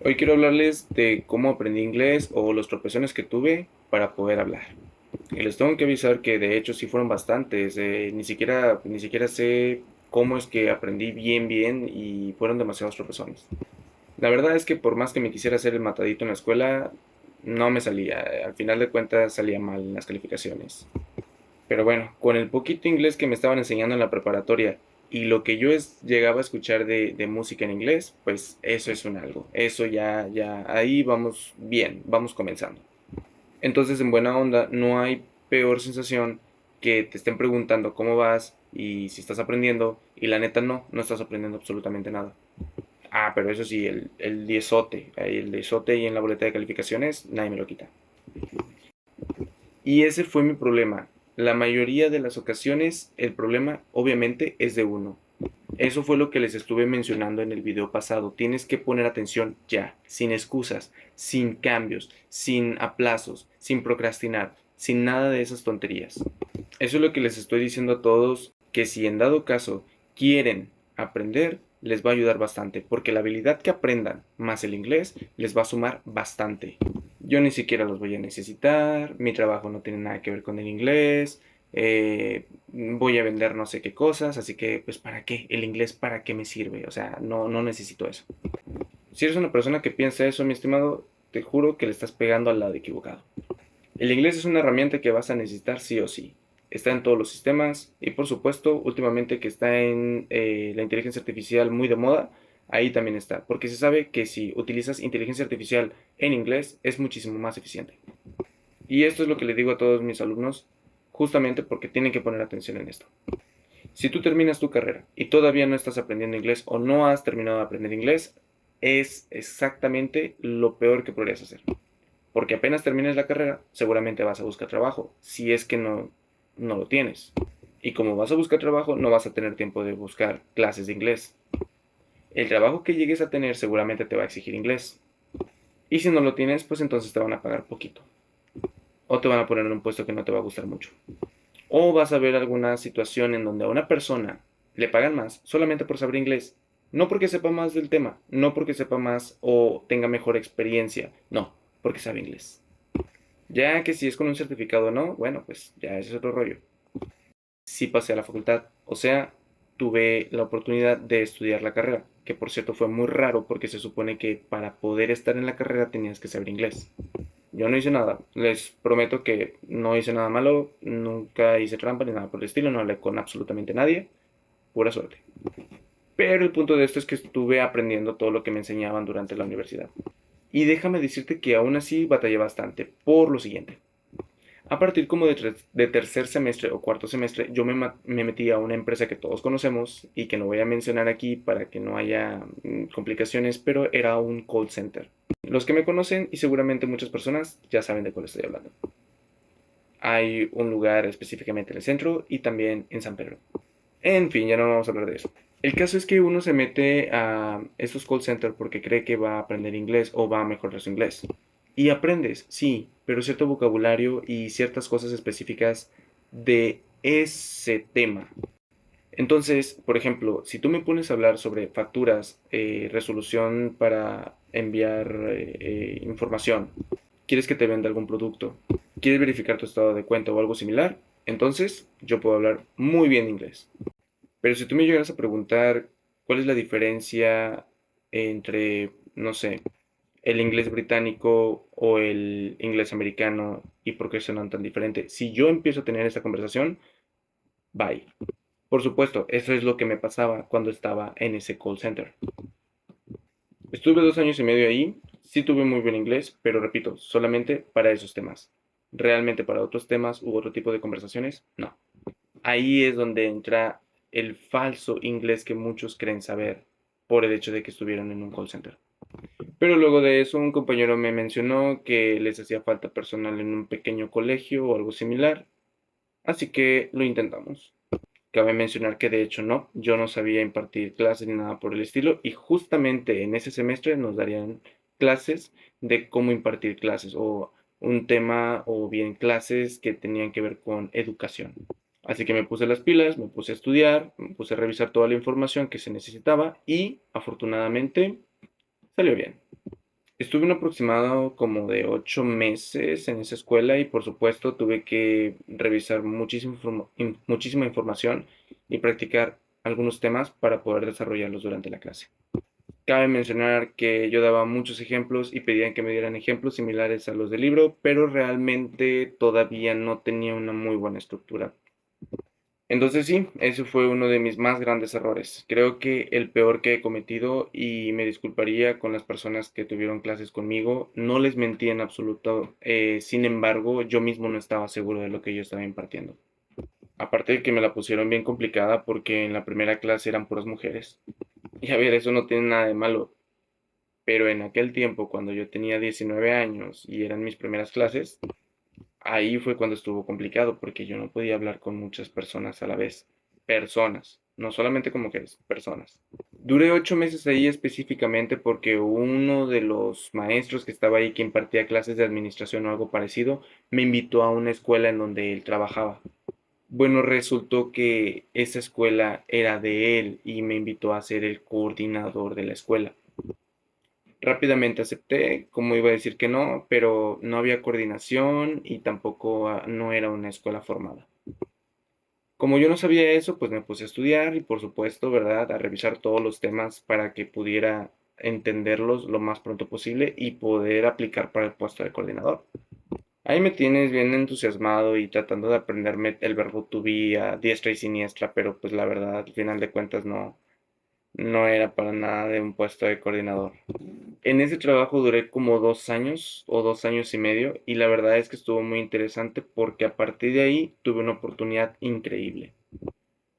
Hoy quiero hablarles de cómo aprendí inglés o los tropezones que tuve para poder hablar. Y les tengo que avisar que de hecho sí fueron bastantes. Ni siquiera sé cómo es que aprendí bien y fueron demasiados tropezones. La verdad es que por más que me quisiera hacer el matadito en la escuela, no me salía. Al final de cuentas salía mal en las calificaciones. Pero bueno, con el poquito inglés que me estaban enseñando en la preparatoria y lo que yo llegaba a escuchar de música en inglés, pues eso es un algo. Eso ya, ahí vamos bien, vamos comenzando. Entonces, en buena onda, no hay peor sensación que te estén preguntando cómo vas y si estás aprendiendo y la neta no estás aprendiendo absolutamente nada. Ah, pero eso sí, el diezote, ahí el diezote y en la boleta de calificaciones, nadie me lo quita. Y ese fue mi problema. La mayoría de las ocasiones el problema obviamente es de uno. Eso fue lo que les estuve mencionando en el video pasado. Tienes que poner atención ya, sin excusas, sin cambios, sin aplazos, sin procrastinar, sin nada de esas tonterías. Eso es lo que les estoy diciendo a todos, que si en dado caso quieren aprender, les va a ayudar bastante, porque la habilidad que aprendan más el inglés les va a sumar bastante. Yo ni siquiera los voy a necesitar, mi trabajo no tiene nada que ver con el inglés, voy a vender no sé qué cosas, así que pues ¿para qué? El inglés ¿para qué me sirve? O sea, no necesito eso. Si eres una persona que piensa eso, mi estimado, te juro que le estás pegando al lado equivocado. El inglés es una herramienta que vas a necesitar sí o sí. Está en todos los sistemas y por supuesto últimamente que está en la inteligencia artificial muy de moda, ahí también está, porque se sabe que si utilizas inteligencia artificial en inglés es muchísimo más eficiente. Y esto es lo que le digo a todos mis alumnos, justamente porque tienen que poner atención en esto. Si tú terminas tu carrera y todavía no estás aprendiendo inglés o no has terminado de aprender inglés, es exactamente lo peor que podrías hacer. Porque apenas termines la carrera, seguramente vas a buscar trabajo, si es que no lo tienes. Y como vas a buscar trabajo, no vas a tener tiempo de buscar clases de inglés. El trabajo que llegues a tener seguramente te va a exigir inglés. Y si no lo tienes, pues entonces te van a pagar poquito. O te van a poner en un puesto que no te va a gustar mucho. O vas a ver alguna situación en donde a una persona le pagan más solamente por saber inglés. No porque sepa más del tema, no porque sepa más o tenga mejor experiencia, no, porque sabe inglés. Ya que si es con un certificado o no, bueno, pues ya ese es otro rollo. Sí pasé a la facultad, o sea, tuve la oportunidad de estudiar la carrera, que por cierto fue muy raro porque se supone que para poder estar en la carrera tenías que saber inglés. Yo no hice nada, les prometo que no hice nada malo, nunca hice trampa ni nada por el estilo, no hablé con absolutamente nadie, pura suerte. Pero el punto de esto es que estuve aprendiendo todo lo que me enseñaban durante la universidad. Y déjame decirte que aún así batallé bastante, por lo siguiente. A partir como de tercer semestre o cuarto semestre, yo me metí a una empresa que todos conocemos y que no voy a mencionar aquí para que no haya complicaciones, pero era un call center. Los que me conocen y seguramente muchas personas ya saben de cuál estoy hablando. Hay un lugar específicamente en el centro y también en San Pedro. En fin, ya no vamos a hablar de eso. El caso es que uno se mete a estos call centers porque cree que va a aprender inglés o va a mejorar su inglés. Y aprendes, sí, pero cierto vocabulario y ciertas cosas específicas de ese tema. Entonces, por ejemplo, si tú me pones a hablar sobre facturas, resolución para enviar información, quieres que te venda algún producto, quieres verificar tu estado de cuenta o algo similar, entonces yo puedo hablar muy bien inglés. Pero si tú me llegaras a preguntar cuál es la diferencia entre, no sé, el inglés británico o el inglés americano y por qué suenan tan diferentes, si yo empiezo a tener esta conversación, bye. Por supuesto, eso es lo que me pasaba cuando estaba en ese call center. Estuve 2 años y medio ahí, sí tuve muy buen inglés, pero repito, solamente para esos temas. Realmente para otros temas u otro tipo de conversaciones, no. Ahí es donde entra el falso inglés que muchos creen saber por el hecho de que estuvieron en un call center. Pero luego de eso, un compañero me mencionó que les hacía falta personal en un pequeño colegio o algo similar, así que lo intentamos. Cabe mencionar que de hecho no, yo no sabía impartir clases ni nada por el estilo y justamente en ese semestre nos darían clases de cómo impartir clases o un tema o bien clases que tenían que ver con educación. Así que me puse las pilas, me puse a estudiar, me puse a revisar toda la información que se necesitaba y afortunadamente salió bien. Estuve un aproximado como de 8 meses en esa escuela y por supuesto tuve que revisar muchísima información y practicar algunos temas para poder desarrollarlos durante la clase. Cabe mencionar que yo daba muchos ejemplos y pedían que me dieran ejemplos similares a los del libro, pero realmente todavía no tenía una muy buena estructura. Entonces sí, ese fue uno de mis más grandes errores. Creo que el peor que he cometido y me disculparía con las personas que tuvieron clases conmigo. No les mentí en absoluto. Sin embargo, yo mismo no estaba seguro de lo que yo estaba impartiendo. Aparte de que me la pusieron bien complicada porque en la primera clase eran puras mujeres. Y a ver, eso no tiene nada de malo. Pero en aquel tiempo, cuando yo tenía 19 años y eran mis primeras clases, ahí fue cuando estuvo complicado porque yo no podía hablar con muchas personas a la vez. Personas, no solamente con mujeres, personas. Duré 8 meses ahí específicamente porque uno de los maestros que estaba ahí, que impartía clases de administración o algo parecido, me invitó a una escuela en donde él trabajaba. Bueno, resultó que esa escuela era de él y me invitó a ser el coordinador de la escuela. Rápidamente acepté, como iba a decir que no, pero no había coordinación y tampoco no era una escuela formada. Como yo no sabía eso, pues me puse a estudiar y por supuesto, ¿verdad? A revisar todos los temas para que pudiera entenderlos lo más pronto posible y poder aplicar para el puesto de coordinador. Ahí me tienes bien entusiasmado y tratando de aprenderme el verbo to be a diestra y siniestra, pero pues la verdad, al final de cuentas no era para nada de un puesto de coordinador. En ese trabajo duré como 2 años o 2 años y medio y la verdad es que estuvo muy interesante porque a partir de ahí tuve una oportunidad increíble.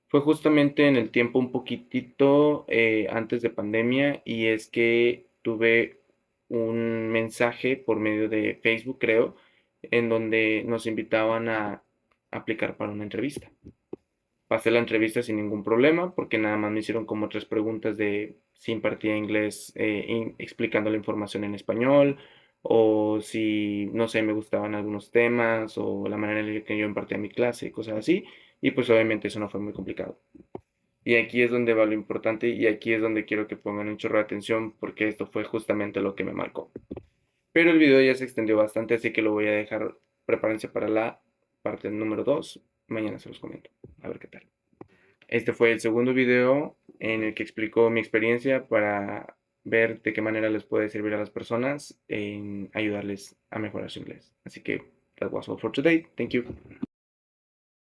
Fue justamente en el tiempo un poquitito antes de pandemia y es que tuve un mensaje por medio de Facebook, creo, en donde nos invitaban a aplicar para una entrevista. Pasé la entrevista sin ningún problema porque nada más me hicieron como 3 preguntas de si impartía inglés explicando la información en español o si, no sé, me gustaban algunos temas o la manera en la que yo impartía mi clase y cosas así. Y pues obviamente eso no fue muy complicado. Y aquí es donde va lo importante y aquí es donde quiero que pongan un chorro de atención porque esto fue justamente lo que me marcó. Pero el video ya se extendió bastante, así que lo voy a dejar. Prepárense para la parte número 2. Mañana se los comento. A ver qué tal. Este fue el segundo video en el que explico mi experiencia para ver de qué manera les puede servir a las personas en ayudarles a mejorar su inglés. Así que that was all for today. Thank you.